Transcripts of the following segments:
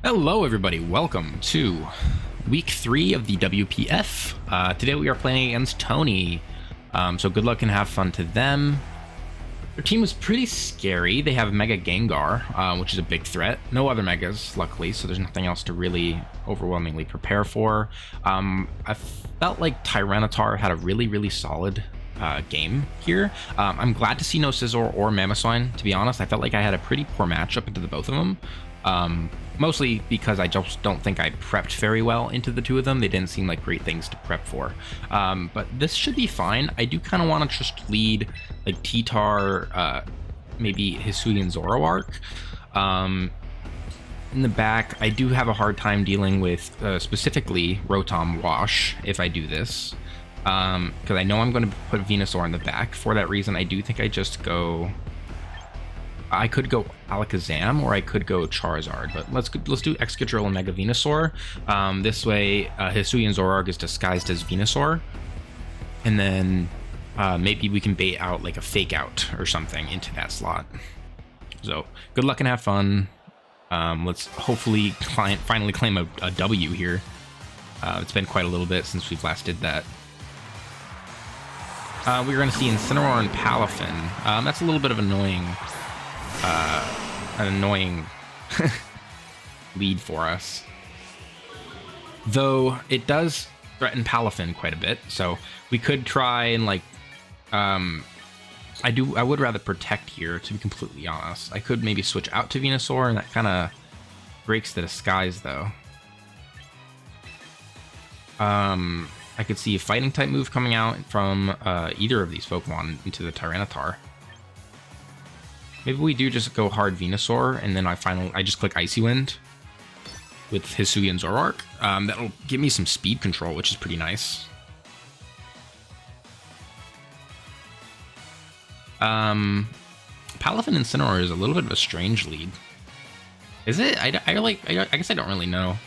Hello everybody, welcome to week 3 of the WPF. Today we are playing against Tony, so good luck and have fun to them. Their team was pretty scary. They have Mega Gengar, which is a big threat. No other Megas, luckily, so there's nothing else to really overwhelmingly prepare for. I felt like Tyranitar had a really solid game here. I'm glad to see no Scizor or Mamoswine, to be honest. I felt like I had a pretty poor matchup into the both of them. Mostly because I just don't think I prepped very well into the two of them. They didn't seem like great things to prep for. But this should be fine. I do kind of want to just lead like T-Tar, maybe Hisuian Zoroark. In the back, I do have a hard time dealing with specifically Rotom Wash if I do this. Because I know I'm going to put Venusaur in the back. For that reason, I do think I just go... I could go Alakazam or I could go Charizard, but let's do Excadrill and Mega Venusaur. This way, Hisuian Zoroark is disguised as Venusaur, and then maybe we can bait out like a fake out or something into that slot. So good luck and have fun. Let's hopefully finally claim a W here. It's been quite a little bit since we've last did that. We're going to see Incineroar and Palafin. That's a little bit of an annoying lead for us, though it does threaten Palafin quite a bit, so we could try and like I would rather protect here, to be completely honest. I could maybe switch out to Venusaur, and that kind of breaks the disguise though. I could see a fighting type move coming out from either of these Pokemon into the Tyranitar. Maybe we do just go hard Venusaur, and then I just click Icy Wind with Hisuian Zoroark. That'll give me some speed control, which is pretty nice. Palafin Incineroar is a little bit of a strange lead. Is it? I guess I don't really know.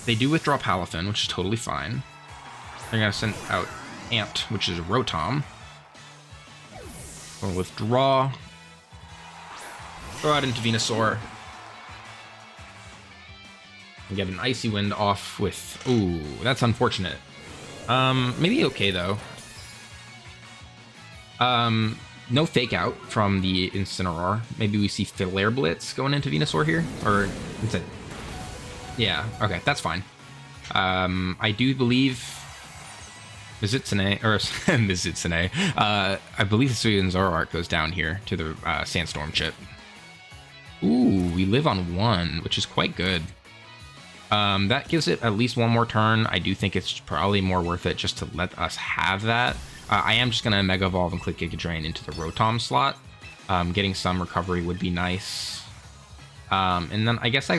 They do withdraw Palafin, which is totally fine. They're gonna send out Ant, which is a Rotom. We'll withdraw. Throw out into Venusaur. And get an Icy Wind off with... Ooh, that's unfortunate. Maybe okay, though. No Fake Out from the Incineroar. Maybe we see Flare Blitz going into Venusaur here? Or... Is it... Yeah, okay, that's fine. I do believe... Mizutsune, or Mizutsune, I believe Hisuian Zoroark goes down here to the Sandstorm chip. Ooh, we live on 1, which is quite good. That gives it at least one more turn. I do think it's probably more worth it just to let us have that. I am just going to Mega Evolve and click Giga Drain into the Rotom slot. Getting some recovery would be nice. And then I guess I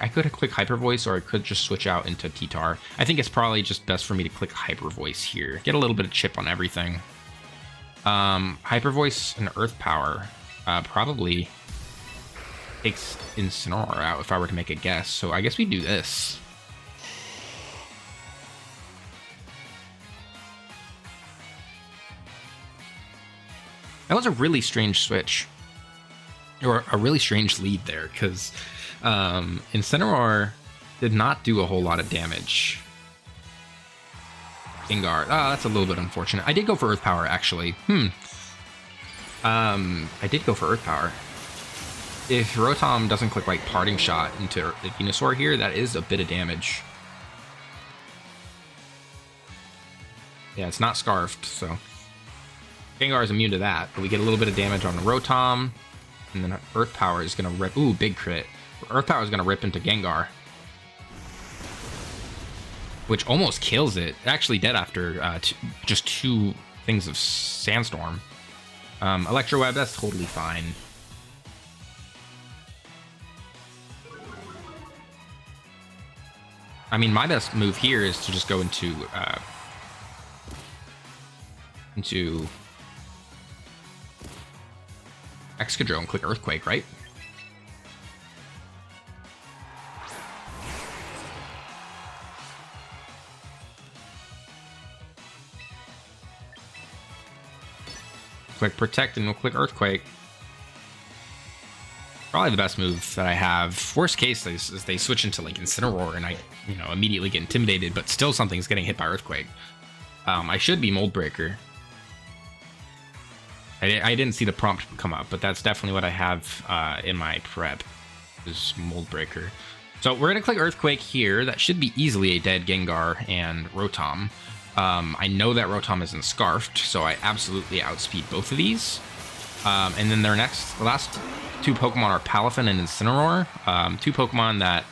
could click Hyper Voice, or I could just switch out into T-Tar. I think it's probably just best for me to click Hyper Voice here. Get a little bit of chip on everything. Hyper Voice and Earth Power probably takes Incineroar out if I were to make a guess. So I guess we do this. That was a really strange switch. Or a really strange lead there, because... Incineroar did not do a whole lot of damage. Gengar. That's a little bit unfortunate. I did go for Earth Power, actually. I did go for Earth Power. If Rotom doesn't click like Parting Shot into Venusaur here, that is a bit of damage. Yeah, it's not Scarfed, so... Gengar is immune to that, but we get a little bit of damage on the Rotom, and then Earth Power is going to rip... Ooh, big crit. Earth Power is going to rip into Gengar, which almost kills it. Actually dead after just 2 things of Sandstorm. Electro Web, that's totally fine. I mean, my best move here is to just go into Excadrill and click Earthquake, right? Click Protect and we'll click Earthquake. Probably the best move that I have. Worst case is they switch into like Incineroar and I, immediately get intimidated, but still something's getting hit by Earthquake. I should be Mold Breaker. I didn't see the prompt come up, but that's definitely what I have in my prep, is Mold Breaker. So we're going to click Earthquake here. That should be easily a dead Gengar and Rotom. I know that Rotom isn't Scarfed, so I absolutely outspeed both of these. And then the last two Pokemon are Palafin and Incineroar. Two Pokemon that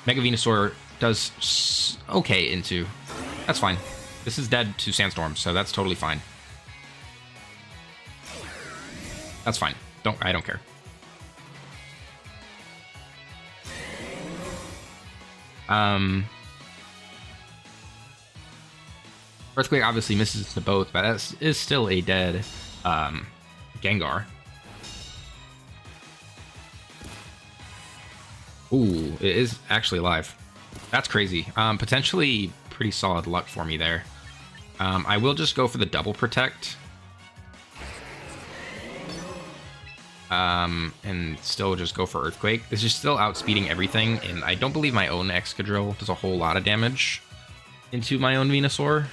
Mega Venusaur does okay into. That's fine. This is dead to Sandstorm, so that's totally fine. That's fine. I don't care. Earthquake obviously misses to both, but that is still a dead Gengar. Ooh, it is actually alive. That's crazy. Potentially pretty solid luck for me there. I will just go for the double protect. And still just go for Earthquake. This is still outspeeding everything, and I don't believe my own Excadrill does a whole lot of damage into my own Venusaur.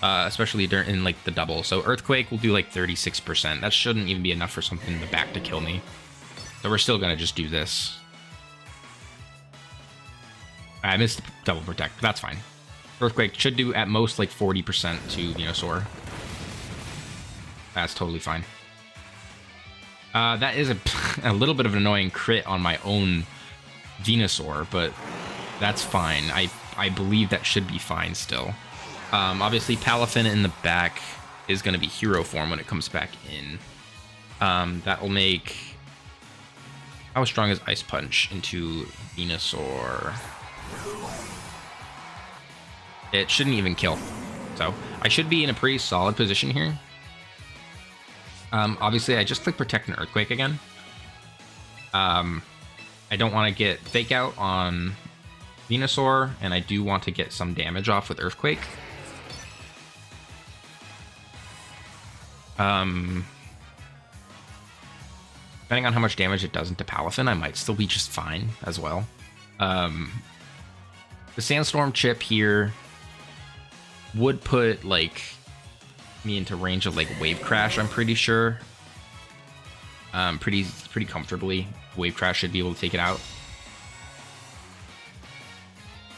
Especially in like the double. So Earthquake will do like 36%. That shouldn't even be enough for something in the back to kill me. So we're still gonna just do this. I missed double protect, but that's fine. Earthquake should do at most like 40% to Venusaur. That's totally fine. That is a little bit of an annoying crit on my own Venusaur, but that's fine. I believe that should be fine still. Obviously, Palafin in the back is going to be Hero Form when it comes back in. That will make... How strong is Ice Punch into Venusaur? It shouldn't even kill. So, I should be in a pretty solid position here. Obviously, I just click Protect and Earthquake again. I don't want to get Fake Out on Venusaur, and I do want to get some damage off with Earthquake. Depending on how much damage it does into Palafin, I might still be just fine as well. The Sandstorm chip here would put like me into range of like Wave Crash, I'm pretty sure. Pretty comfortably. Wave Crash should be able to take it out.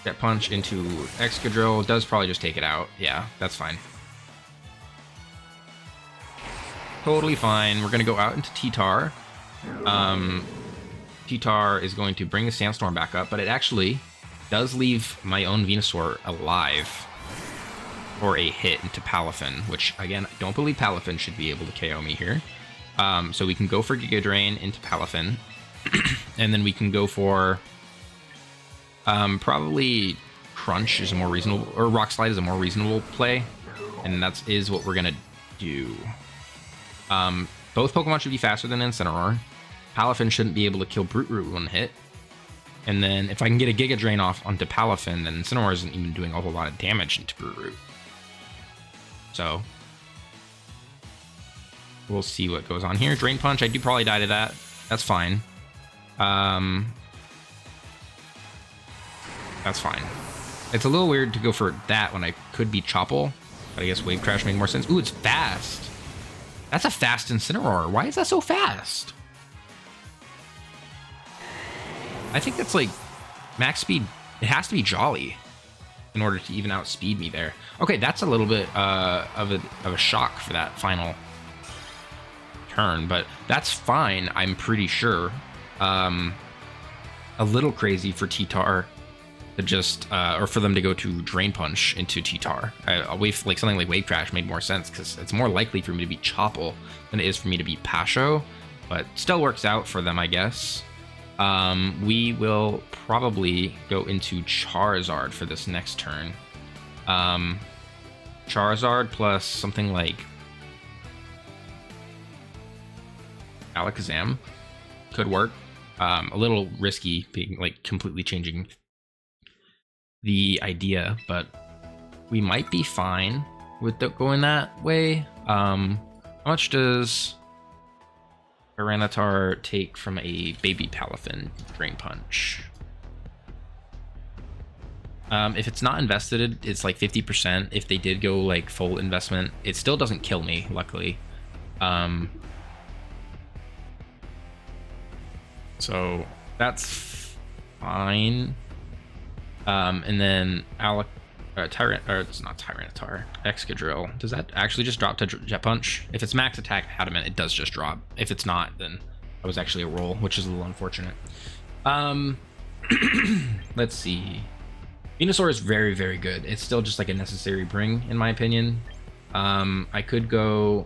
Jet Punch into Excadrill does probably just take it out. Yeah, that's fine. Totally fine. We're going to go out into T-Tar. T-Tar is going to bring the Sandstorm back up, but it actually does leave my own Venusaur alive for a hit into Palafin, which, again, I don't believe Palafin should be able to KO me here. So we can go for Giga Drain into Palafin, and then we can go for probably Crunch is a more reasonable, or Rock Slide is a more reasonable play, and that is what we're going to do. Both Pokemon should be faster than Incineroar. Palafin shouldn't be able to kill Brute Root one hit. And then if I can get a Giga Drain off onto Palafin, then Incineroar isn't even doing a whole lot of damage into Brute Root. So we'll see what goes on here. Drain Punch, I do probably die to that. That's fine. That's fine. It's a little weird to go for that when I could be Chople, but I guess Wave Crash makes more sense. Ooh, it's fast. That's a fast Incineroar. Why is that so fast? I think that's like max speed. It has to be Jolly in order to even outspeed me there. Okay, that's a little bit of a shock for that final turn, but that's fine, I'm pretty sure. A little crazy for T-Tar to just, or for them to go to Drain Punch into T-Tar. Like something like Wave Crash made more sense because it's more likely for me to be Chople than it is for me to be Pasho, but still works out for them, I guess. We will probably go into Charizard for this next turn. Charizard plus something like Alakazam could work. A little risky being like completely changing the idea, but we might be fine with going that way. How much does Tyranitar take from a baby Palafin, Drain Punch. If it's not invested, it's like 50%. If they did go like full investment, it still doesn't kill me, luckily. So that's fine. And then it's not Tyranitar, Excadrill. Does that actually just drop to Jet Punch? If it's max attack adamant, it does just drop. If it's not, then that was actually a roll, which is a little unfortunate. Let's see. Venusaur is very, very good. It's still just like a necessary bring, in my opinion. I could go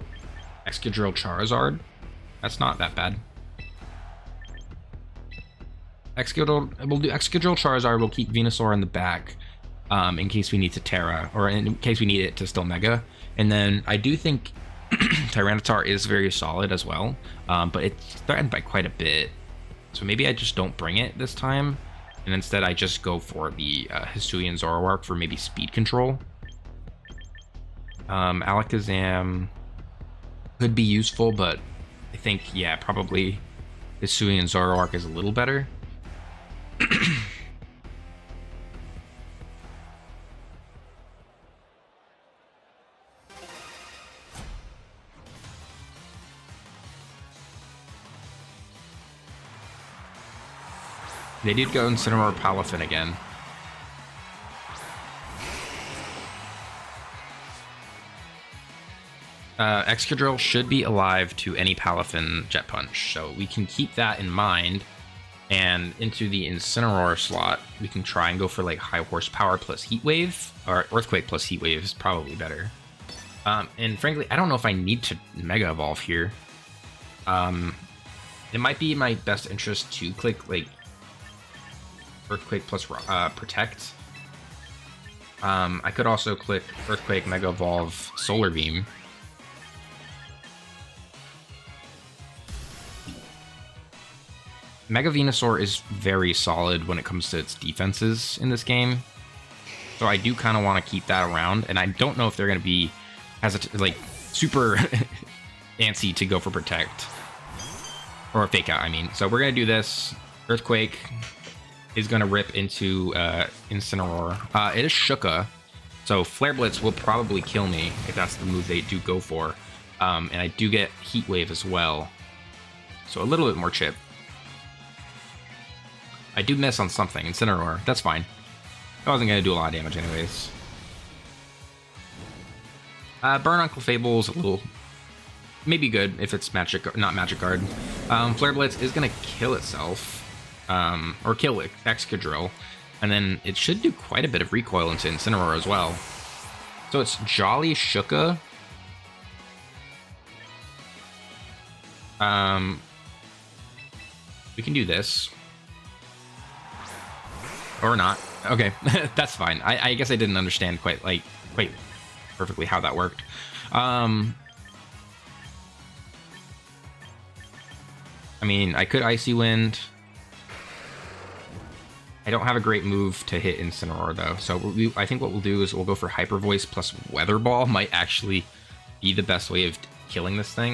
Excadrill Charizard. That's not that bad. We'll do Excadrill Charizard. We'll keep Venusaur in the back in case we need to Terra, or in case we need it to still Mega. And then I do think Tyranitar is very solid as well, but it's threatened by quite a bit. So maybe I just don't bring it this time, and instead I just go for the Hisuian Zoroark for maybe speed control. Alakazam could be useful, but I think, yeah, probably Hisuian Zoroark is a little better. They did go Incineroar Palafin again. Excadrill should be alive to any Palafin Jet Punch, so we can keep that in mind. And into the Incineroar slot, we can try and go for like high horsepower plus Heat Wave, or Earthquake plus Heat Wave is probably better. And frankly, I don't know if I need to Mega Evolve here. It might be in my best interest to click like Earthquake plus Protect. I could also click Earthquake, Mega Evolve, Solar Beam. Mega Venusaur is very solid when it comes to its defenses in this game. So I do kind of want to keep that around, and I don't know if they're going to be like super antsy to go for Protect. Or Fake Out, I mean. So we're going to do this. Earthquake is going to rip into Incineroar. It is Shuka, so Flare Blitz will probably kill me if that's the move they do go for. And I do get Heat Wave as well. So a little bit more chip. I do miss on something. Incineroar. That's fine. I wasn't going to do a lot of damage anyways. Burn on Clefable's a little... maybe good if it's not Magic Guard. Flare Blitz is going to kill itself. Or kill Excadrill. And then it should do quite a bit of recoil into Incineroar as well. So it's Jolly Shuka. We can do this. Or not. Okay, that's fine. I guess I didn't understand quite perfectly how that worked. I mean, I could Icy Wind. I don't have a great move to hit Incineroar though, so I think what we'll do is we'll go for Hyper Voice plus Weather Ball. Might actually be the best way of killing this thing.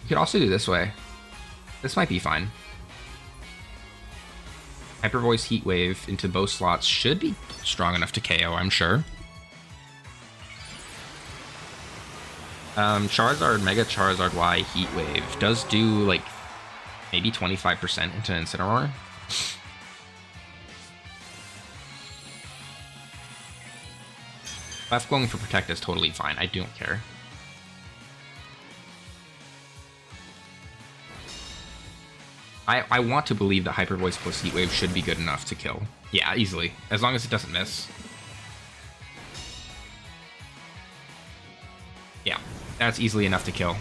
You could also do this way. This might be fine. Hyper Voice Heat Wave into both slots should be strong enough to KO, I'm sure. Charizard, Mega Charizard Y Heat Wave does do like maybe 25% into Incineroar. Left going for Protect is totally fine. I don't care. I want to believe that Hyper Voice plus Heat Wave should be good enough to kill. Yeah, easily. As long as it doesn't miss. Yeah, that's easily enough to kill.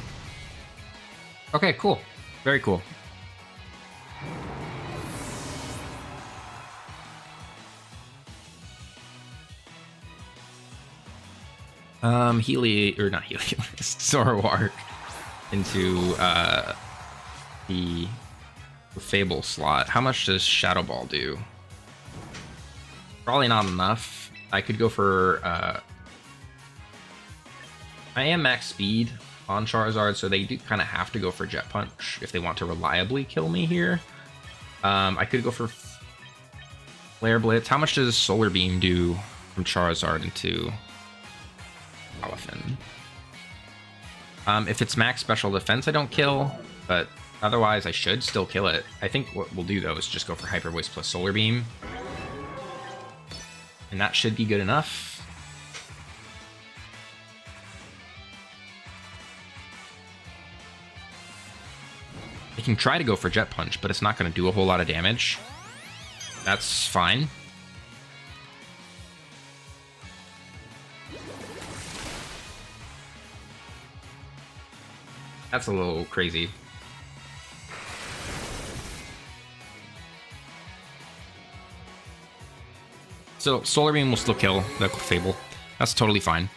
Okay, cool. Very cool. Zoroark into the Fable slot. How much does Shadow Ball do? Probably not enough. I could go for I am max speed on Charizard, so they do kind of have to go for Jet Punch if they want to reliably kill me here. I could go for Flare Blitz. How much does Solar Beam do from Charizard into Palafin? If it's max special defense, I don't kill, but otherwise I should still kill it. I think what we'll do though is just go for Hyper Voice plus Solar Beam. And that should be good enough. I can try to go for Jet Punch, but it's not going to do a whole lot of damage. That's fine. That's a little crazy. So Solar Beam will still kill the Fable. That's totally fine.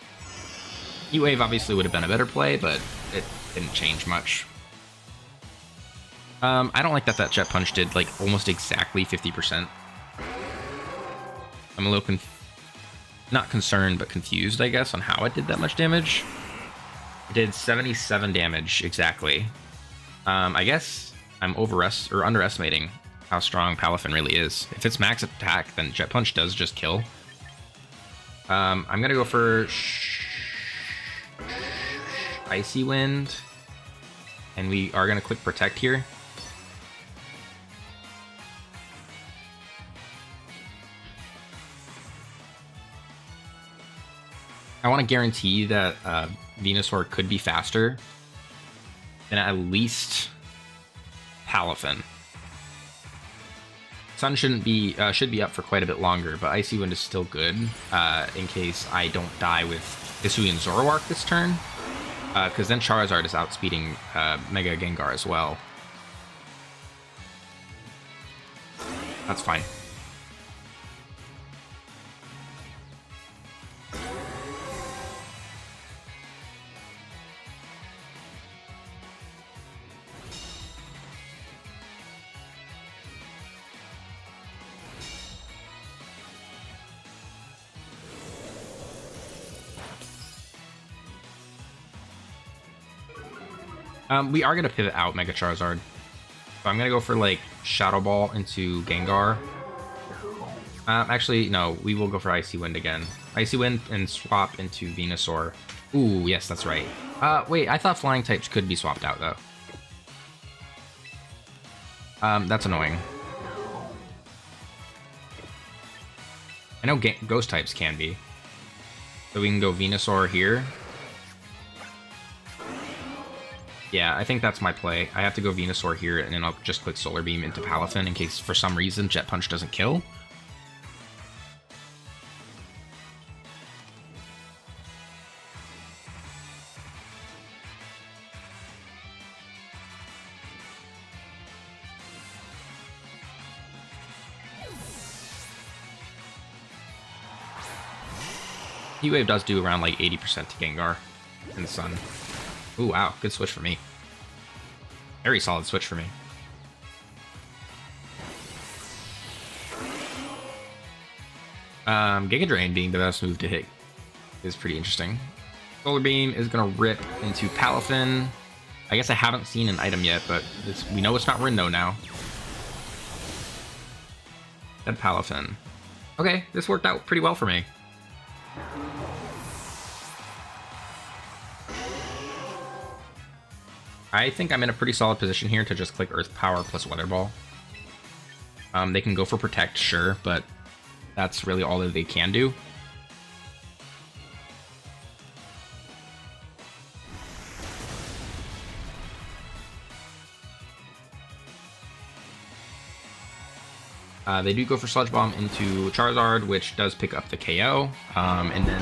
Heat Wave obviously would have been a better play, but it didn't change much. I don't like that Jet Punch did like almost exactly 50%. I'm a little not concerned, but confused, I guess, on how it did that much damage. It did 77 damage exactly. I guess I'm underestimating how strong Palafin really is. If it's max attack, then Jet Punch does just kill. I'm gonna go for Icy Wind, and we are gonna click Protect here. I want to guarantee that Venusaur could be faster than at least Palafin. Sun should be up for quite a bit longer, but Icy Wind is still good in case I don't die with Hisuian Zoroark this turn, because then Charizard is outspeeding Mega Gengar as well. That's fine. We are going to pivot out Mega Charizard. So I'm going to go for, like, Shadow Ball into Gengar. Actually, no, we will go for Icy Wind again. Icy Wind and swap into Venusaur. Ooh, yes, that's right. Wait, I thought flying types could be swapped out, though. That's annoying. I know ghost types can be. So we can go Venusaur here. Yeah, I think that's my play. I have to go Venusaur here, and then I'll just click Solar Beam into Palafin in case, for some reason, Jet Punch doesn't kill. Heat Wave does do around like 80% to Gengar in the Sun. Ooh, wow, good switch for me. Very solid switch for me. Giga Drain being the best move to hit is pretty interesting. Solar Beam is gonna rip into Palafin. I guess I haven't seen an item yet, but we know it's not Rindo now. Dead Palafin. Okay, this worked out pretty well for me. I think I'm in a pretty solid position here to just click Earth Power plus Weather Ball. They can go for Protect, sure, but that's really all that they can do. They do go for Sludge Bomb into Charizard, which does pick up the KO. And then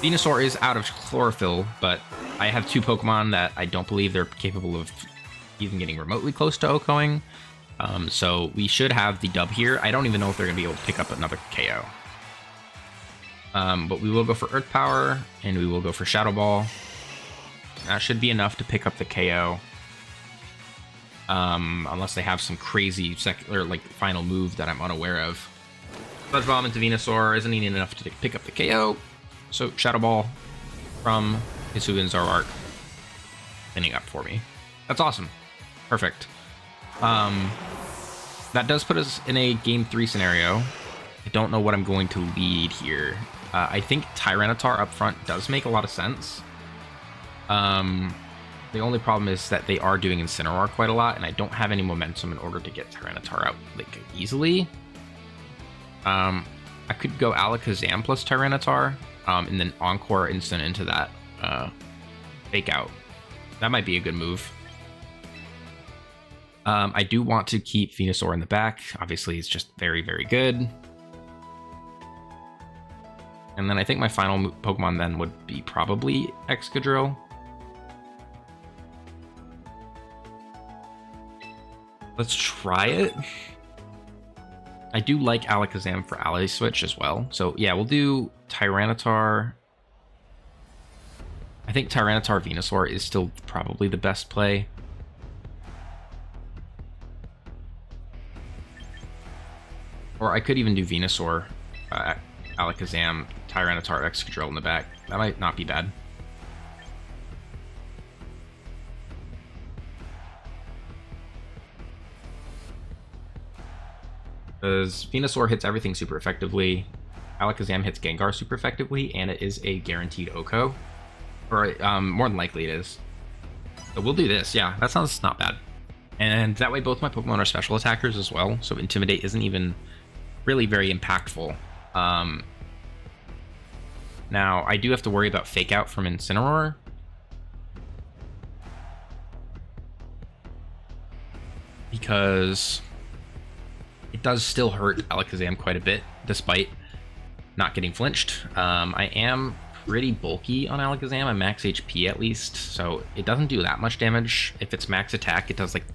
Venusaur is out of Chlorophyll, but I have two Pokemon that I don't believe they're capable of even getting remotely close to OHKOing. So we should have the dub here. I don't even know if they're going to be able to pick up another KO. But we will go for Earth Power, and we will go for Shadow Ball. That should be enough to pick up the KO. Unless they have some crazy final move that I'm unaware of. Sludge Bomb into Venusaur isn't even enough to pick up the KO. So Shadow Ball from Is who Zoroark cleaning up for me. That's awesome. Perfect. That does put us in a game 3 scenario. I don't know what I'm going to lead here. I think Tyranitar up front does make a lot of sense. The only problem is that they are doing Incineroar quite a lot, and I don't have any momentum in order to get Tyranitar out like easily. I could go Alakazam plus Tyranitar, and then Encore instant into that fake out. That might be a good move. I do want to keep Venusaur in the back. Obviously, it's just very, very good. And then I think my final Pokemon then would be probably Excadrill. Let's try it. I do like Alakazam for Ally Switch as well. So yeah, we'll do Tyranitar. I think Tyranitar Venusaur is still probably the best play. Or I could even do Venusaur, Alakazam, Tyranitar, Excadrill in the back. That might not be bad. Because Venusaur hits everything super effectively, Alakazam hits Gengar super effectively, and it is a guaranteed OHKO. Or more than likely it is. So we'll do this, yeah, that sounds not bad. And that way both my Pokemon are special attackers as well, so Intimidate isn't even really very impactful. Now, I do have to worry about Fake Out from Incineroar. Because it does still hurt Alakazam quite a bit, despite not getting flinched. I am pretty bulky on Alakazam. I'm max HP at least, so it doesn't do that much damage. If it's max attack, it does like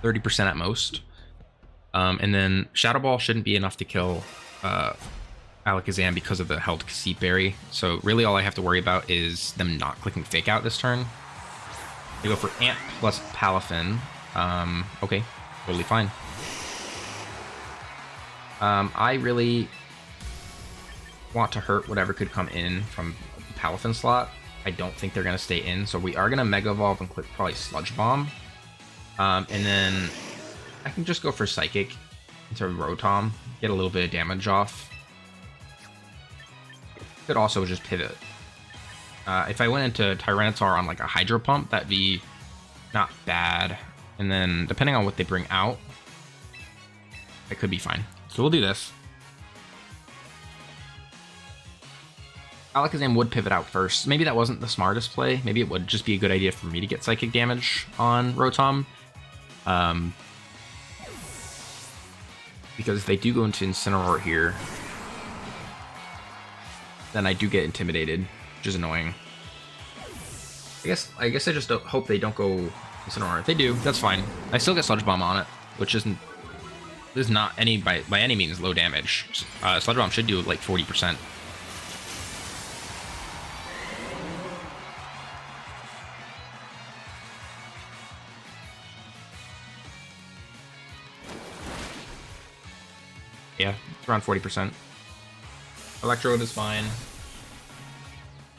30% at most. And then Shadow Ball shouldn't be enough to kill Alakazam because of the held Cassette Berry. So really all I have to worry about is them not clicking Fake Out this turn. They go for Ant plus Palafin. Okay, totally fine. I really want to hurt whatever could come in from the Palafin slot. I don't think they're going to stay in, so we are going to Mega Evolve and click probably Sludge Bomb. And then I can just go for Psychic into Rotom, get a little bit of damage off. Could also just pivot. If I went into Tyranitar on like a Hydro Pump, that'd be not bad. And then depending on what they bring out, it could be fine. So we'll do this. Alakazam would pivot out first. Maybe that wasn't the smartest play. Maybe it would just be a good idea for me to get Psychic damage on Rotom. Because if they do go into Incineroar here, then I do get intimidated, which is annoying. I guess I just hope they don't go Incineroar. If they do, that's fine. I still get Sludge Bomb on it, which is not by any means low damage. Sludge Bomb should do like 40%. Yeah, it's around 40%. Electrode is fine.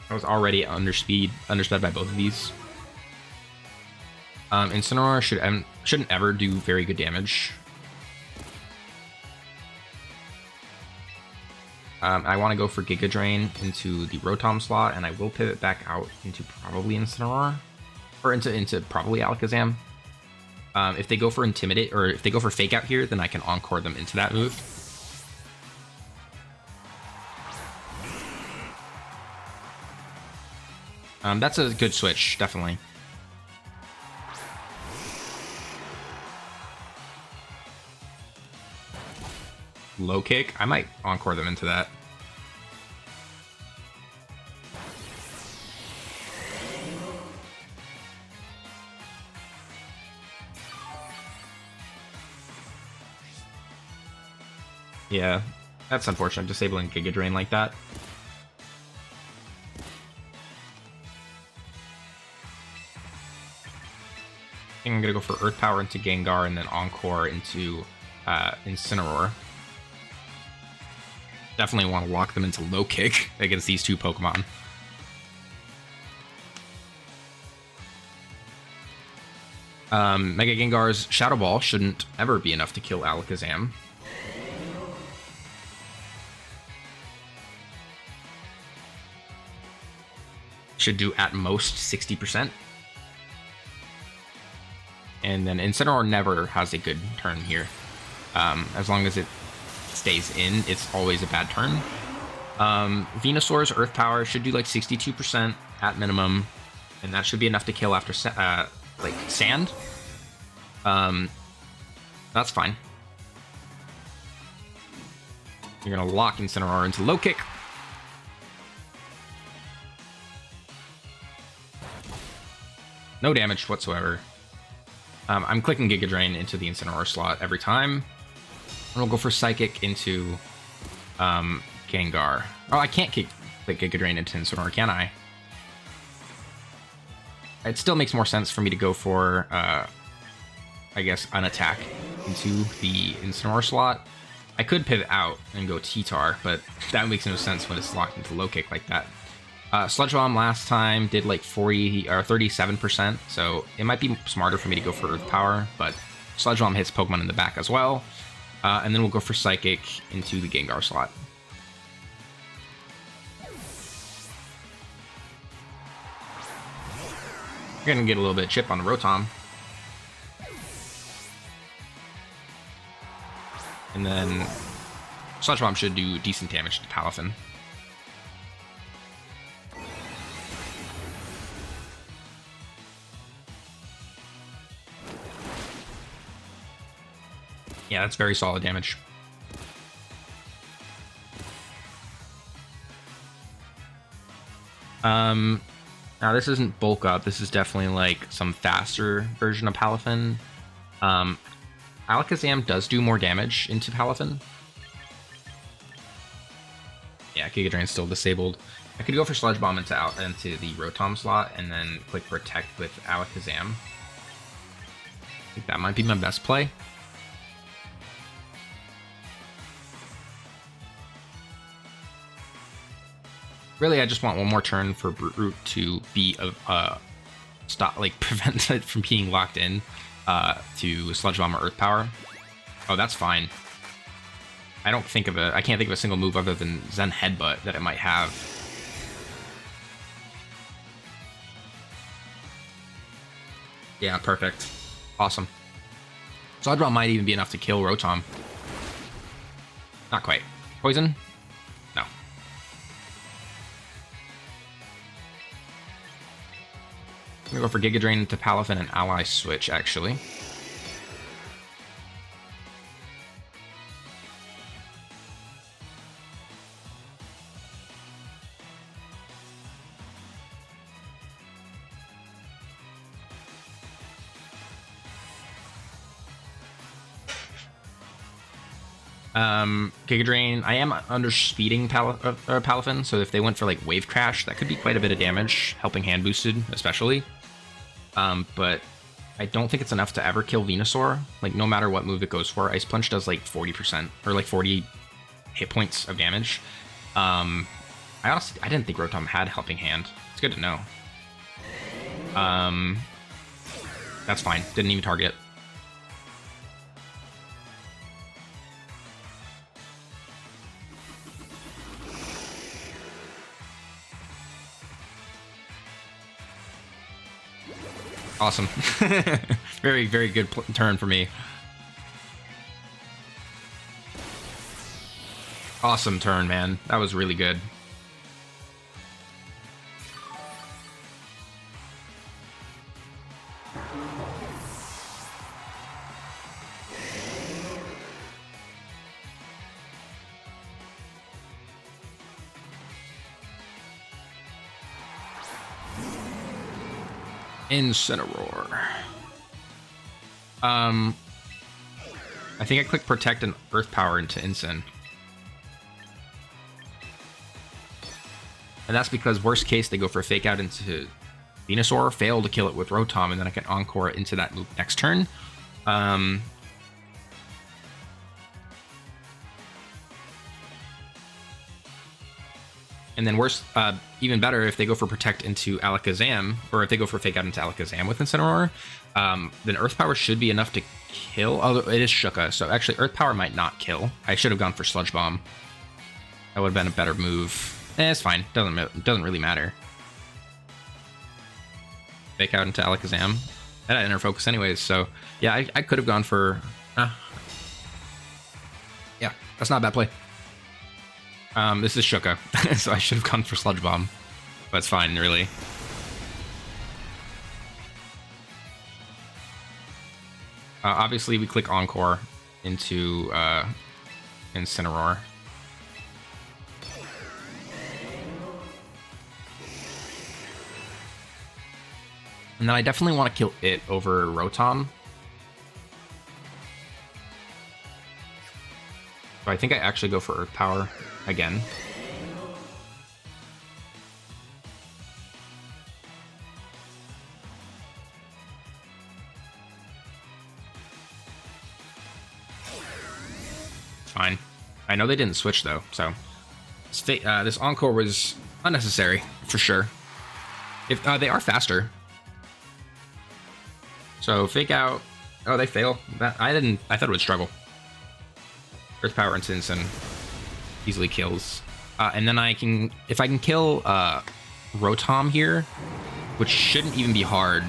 I was already undersped by both of these. Incineroar shouldn't ever do very good damage. I want to go for Giga Drain into the Rotom slot, and I will pivot back out into probably Incineroar, or into probably Alakazam. If they go for Intimidate, or if they go for Fake Out here, then I can Encore them into that move. That's a good switch, definitely. Low kick? I might Encore them into that. Yeah, that's unfortunate, disabling Giga Drain like that. I think I'm gonna go for Earth Power into Gengar and then Encore into Incineroar. Definitely want to lock them into low kick against these two Pokemon. Mega Gengar's Shadow Ball shouldn't ever be enough to kill Alakazam. Should do at most 60%. And then Incineroar never has a good turn here. As long as it stays in, it's always a bad turn. Venusaur's Earth Power should do like 62% at minimum, and that should be enough to kill after like Sand. That's fine. You're gonna lock Incineroar into low kick. No damage whatsoever. I'm clicking Giga Drain into the Incineroar slot every time. And we'll go for Psychic into Gengar. Oh, I can't click Giga Drain into Incineroar, can I? It still makes more sense for me to go for, I guess, an attack into the Incineroar slot. I could pivot out and go T-Tar, but that makes no sense when it's locked into low kick like that. Sludge Bomb last time did like 40 or 37%, so it might be smarter for me to go for Earth Power, but Sludge Bomb hits Pokemon in the back as well. And then we'll go for Psychic into the Gengar slot. You're gonna get a little bit of chip on the Rotom. And then Sludge Bomb should do decent damage to Palafin. Yeah, that's very solid damage. Now this isn't bulk up. This is definitely like some faster version of Palafin. Alakazam does do more damage into Palafin. Yeah, Giga Drain's still disabled. I could go for Sludge Bomb into the Rotom slot and then click Protect with Alakazam. I think that might be my best play. Really, I just want one more turn for Brute Root to be stop, like prevent it from being locked in to Sludge Bomb or Earth Power. Oh, that's fine. I can't think of a single move other than Zen Headbutt that it might have. Yeah, perfect. Awesome. Sludge Bomb might even be enough to kill Rotom. Not quite. Poison? No. I'm gonna go for Giga Drain into Palafin and Ally Switch, actually. Giga Drain, I am underspeeding Palafin, so if they went for like Wave Crash, that could be quite a bit of damage, helping hand boosted especially. But I don't think it's enough to ever kill Venusaur. Like no matter what move it goes for, Ice Punch does like 40% or like 40 hit points of damage. I didn't think Rotom had helping hand. It's good to know. That's fine. Didn't even target. Awesome. Very, very good turn for me. Awesome turn, man. That was really good. Incineroar. I think I clicked Protect and Earth Power into Incin. And that's because worst case they go for a Fake Out into Venusaur, fail to kill it with Rotom, and then I can Encore it into that move next turn. And then worse, even better, if they go for Protect into Alakazam, or if they go for Fake Out into Alakazam with Incineroar, then Earth Power should be enough to kill. Although it is Shuka, so actually Earth Power might not kill. I should have gone for Sludge Bomb. That would have been a better move. It's fine. Doesn't really matter. Fake Out into Alakazam. That had Inner Focus anyways, so yeah, I could have gone for... yeah, that's not a bad play. This is Shuka, so I should have gone for Sludge Bomb. But it's fine, really. Obviously, we click Encore into Incineroar. And then I definitely want to kill it over Rotom. So I think I actually go for Earth Power again. Fine. I know they didn't switch though, so this Encore was unnecessary for sure. If they are faster, so Fake Out. Oh, they fail. I thought it would struggle. Earth Power into Incin easily kills, and then if I can kill Rotom here, which shouldn't even be hard.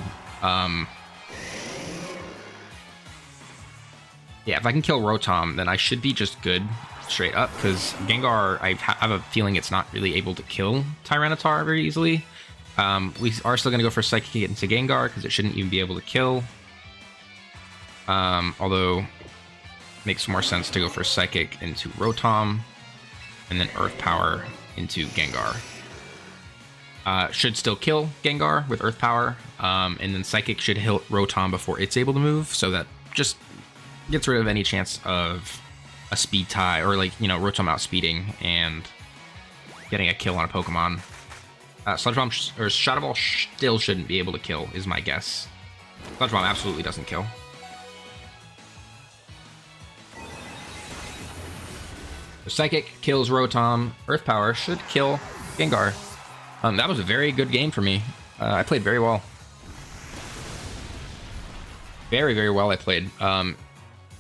Yeah, if I can kill Rotom, then I should be just good straight up, because Gengar, I have a feeling it's not really able to kill Tyranitar very easily. We are still going to go for Psychic into Gengar, because it shouldn't even be able to kill. Although, it makes more sense to go for Psychic into Rotom, and then Earth Power into Gengar. Should still kill Gengar with Earth Power, and then Psychic should hit Rotom before it's able to move, so that just gets rid of any chance of a speed tie, or like, you know, Rotom outspeeding and getting a kill on a Pokemon. Sludge Bomb or Shadow Ball still shouldn't be able to kill, is my guess. Sludge Bomb absolutely doesn't kill. So Psychic kills Rotom. Earth Power should kill Gengar. That was a very good game for me. I played very well. Very, very well I played.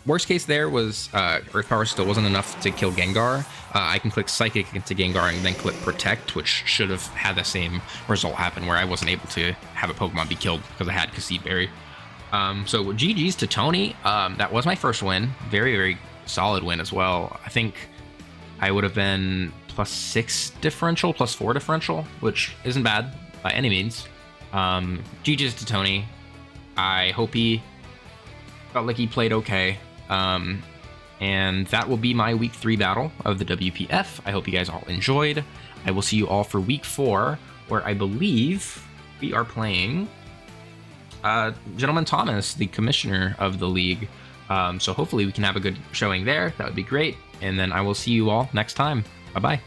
Worst case there was Earth Power still wasn't enough to kill Gengar. I can click Psychic into Gengar and then click Protect, which should have had the same result happen, where I wasn't able to have a Pokemon be killed because I had Cassette Berry. So GG's to Tony. That was my first win. Very, very solid win as well. I think I would have been +6 differential, +4 differential, which isn't bad by any means. GG's to Tony. I hope he felt like he played okay. And that will be my week 3 battle of the WPF. I hope you guys all enjoyed. I will see you all for week 4, where I believe we are playing Gentleman Thomas, the commissioner of the league. So hopefully we can have a good showing there. That would be great. And then I will see you all next time. Bye-bye.